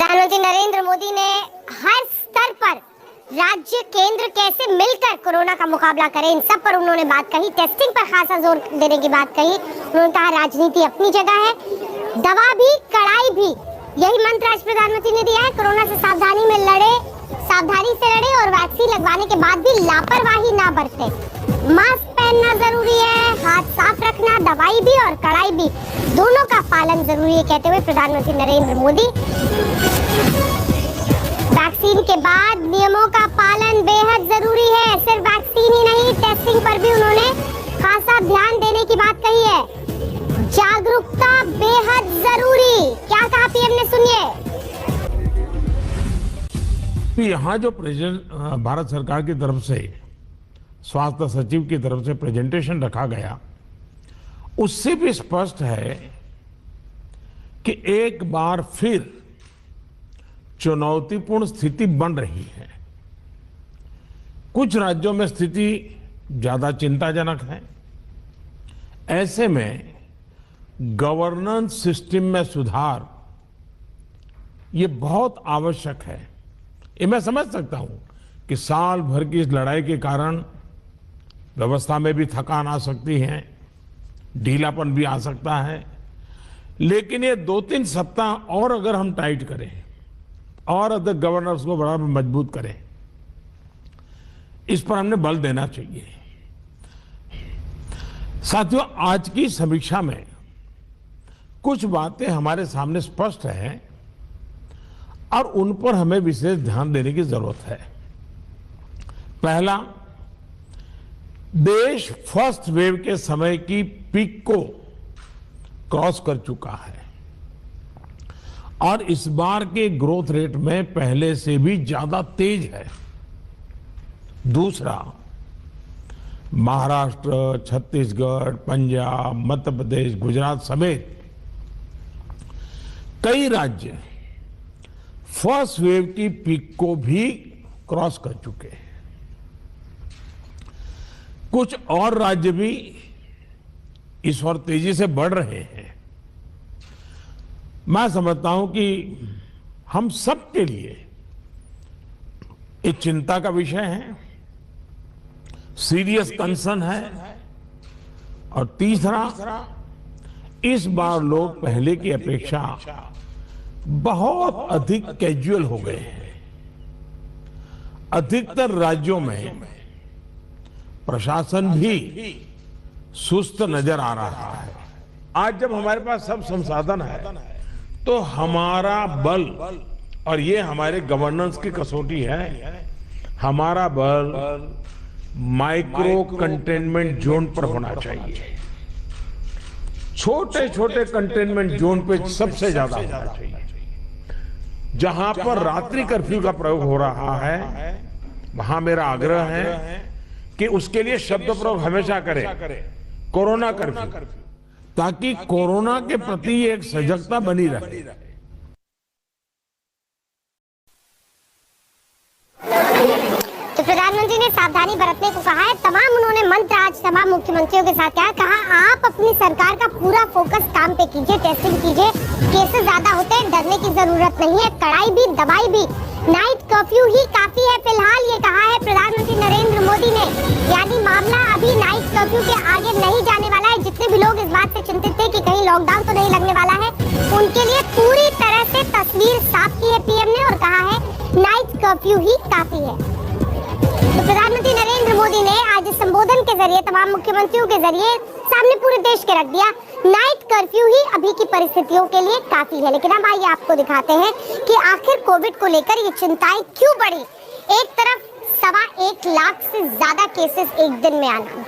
प्रधानमंत्री नरेंद्र मोदी ने हर स्तर पर राज्य केंद्र कैसे मिलकर कोरोना का मुकाबला करें, इन सब पर उन्होंने बात कही। टेस्टिंग पर खासा जोर देने की बात कही। उन्होंने कहा राजनीति अपनी जगह है, दवा भी कड़ाई भी, यही मंत्र आज प्रधानमंत्री ने दिया है। कोरोना से सावधानी से लड़े और वैक्सीन लगवाने के बाद भी लापरवाही ना बरते। मास्क पहनना जरूरी है, हाथ साफ रखना, दवाई भी और कड़ाई भी, दोनों का पालन जरूरी है, कहते हुए प्रधानमंत्री नरेंद्र मोदी वैक्सीन के बाद नियमों का पालन बेहद जरूरी है। सिर्फ वैक्सीन ही नहीं, टेस्टिंग पर भी उन्होंने खासा ध्यान देने की बात कही है। जागरूकता बेहद जरूरी, क्या कहा पीएम ने, सुनिए। यहाँ जो भारत सरकार की तरफ से स्वास्थ्य सचिव की तरफ से प्रेजेंटेशन रखा गया, उससे भी स्पष्ट है कि एक बार फिर चुनौतीपूर्ण स्थिति बन रही है। कुछ राज्यों में स्थिति ज्यादा चिंताजनक है। ऐसे में गवर्नेंस सिस्टम में सुधार ये बहुत आवश्यक है। ये मैं समझ सकता हूं कि साल भर की इस लड़ाई के कारण व्यवस्था में भी थकान आ सकती है, ढीलापन भी आ सकता है, लेकिन ये 2-3 सप्ताह और अगर हम टाइट करें और अदर गवर्नर्स को बड़ा मजबूत करें, इस पर हमने बल देना चाहिए। साथियों, आज की समीक्षा में कुछ बातें हमारे सामने स्पष्ट हैं और उन पर हमें विशेष ध्यान देने की जरूरत है। पहला, देश फर्स्ट वेव के समय की पीक को क्रॉस कर चुका है और इस बार के ग्रोथ रेट में पहले से भी ज्यादा तेज है। दूसरा, महाराष्ट्र, छत्तीसगढ़, पंजाब, मध्य प्रदेश, गुजरात समेत कई राज्य फर्स्ट वेव की पीक को भी क्रॉस कर चुके हैं। कुछ और राज्य भी इस ओर तेजी से बढ़ रहे हैं। मैं समझता हूं कि हम सब के लिए एक चिंता का विषय है, सीरियस कंसर्न है। और तीसरा, इस बार लोग पहले की अपेक्षा बहुत अधिक कैजुअल हो गए हैं। अधिकतर राज्यों में प्रशासन भी सुस्त नजर आ रहा है। आज जब हमारे पास सब संसाधन है तो हमारा बल, और ये हमारे गवर्नेंस की कसौटी है, हमारा बल माइक्रो कंटेनमेंट जोन पर होना चाहिए। छोटे छोटे कंटेनमेंट जोन पे सबसे ज्यादा होना चाहिए। जहां पर रात्रि कर्फ्यू का प्रयोग हो रहा है, वहां मेरा आग्रह है कि उसके लिए शब्द प्रयोग हमेशा करें, कोरोना कर्फ्यू, ताकि कोरोना के प्रति एक सजगता बनी रहे। तो प्रधानमंत्री ने सावधानी बरतने को कहा है। तमाम उन्होंने मंत्र आज तमाम मुख्यमंत्रियों के साथ कहा आप अपनी सरकार का पूरा फोकस काम पे कीजिए, टेस्टिंग कीजिए, केसेस ज्यादा होते हैं, डरने की जरूरत नहीं है, कड़ाई भी दवाई भी, नाइट कर्फ्यू ही काफी है फिलहाल, ये कहा है प्रधानमंत्री नरेंद्र मोदी ने। यानी मामला अभी नाइट कर्फ्यू के आगे नहीं जाने वाला है। जितने भी लोग इस बात से चिंतित थे कि कहीं लॉकडाउन तो नहीं लगने वाला है, उनके लिए पूरी तरह से तस्वीर साफ की है पीएम ने और कहा है नाइट कर्फ्यू ही काफी है। तो प्रधानमंत्री नरेंद्र मोदी ने आज इस संबोधन के जरिए तमाम मुख्यमंत्रियों के जरिए सामने पूरे देश के रख दिया, नाइट कर्फ्यू ही अभी की परिस्थितियों के लिए काफी है। लेकिन अब आइए आपको दिखाते हैं कि आखिर कोविड को लेकर ये चिंताएं क्यों बढ़ी। एक तरफ 1.25 लाख से ज्यादा केसेस एक दिन में आना,